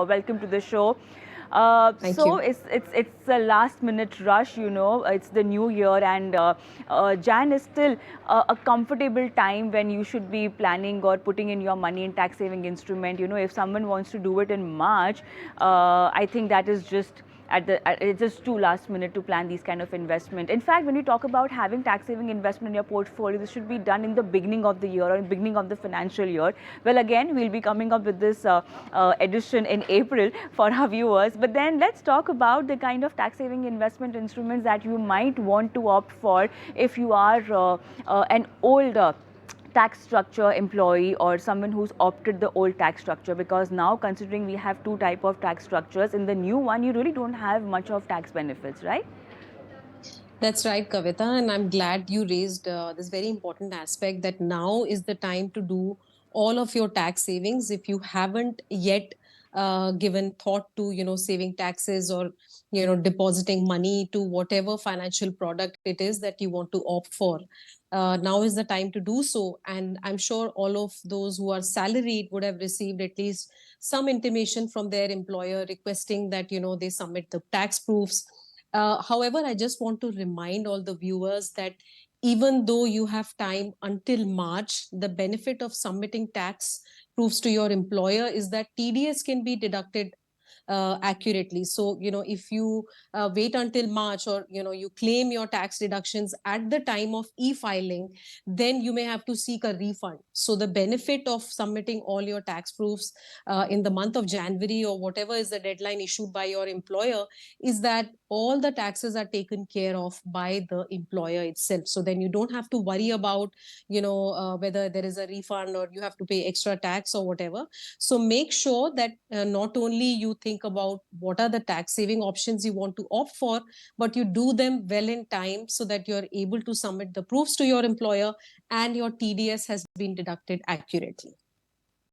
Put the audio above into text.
Welcome to the show. Thank So you. it's a last minute rush, you know. It's the new year, and Jan is still a comfortable time when you should be planning or putting in your money in tax saving instrument. You know, if someone wants to do it in March, I think that is just it's just too last minute to plan these kind of investment. In fact, when you talk about having tax saving investment in your portfolio, this should be done in the beginning of the year or in beginning of the financial year. Well, again, we'll be coming up with this edition in April for our viewers. But then let's talk about the kind of tax saving investment instruments that you might want to opt for if you are an older tax structure employee or someone who's opted the old tax structure, because now considering we have two type of tax structures, in the new one you really don't have much of tax benefits, right? That's right, Kavita. And I'm glad you raised this very important aspect that now is the time to do all of your tax savings. If you haven't yet given thought to, saving taxes or, depositing money to whatever financial product it is that you want to opt for, now is the time to do so. And I'm sure all of those who are salaried would have received at least some intimation from their employer requesting that, they submit the tax proofs. However, I just want to remind all the viewers that even though you have time until March, the benefit of submitting tax proofs to your employer is that TDS can be deducted accurately. So, if you wait until March, or, you claim your tax deductions at the time of e-filing, then you may have to seek a refund. So the benefit of submitting all your tax proofs in the month of January, or whatever is the deadline issued by your employer, is that all the taxes are taken care of by the employer itself. So then you don't have to worry about, whether there is a refund or you have to pay extra tax or whatever. So make sure that not only you think about what are the tax saving options you want to opt for, but you do them well in time so that you're able to submit the proofs to your employer and your TDS has been deducted accurately.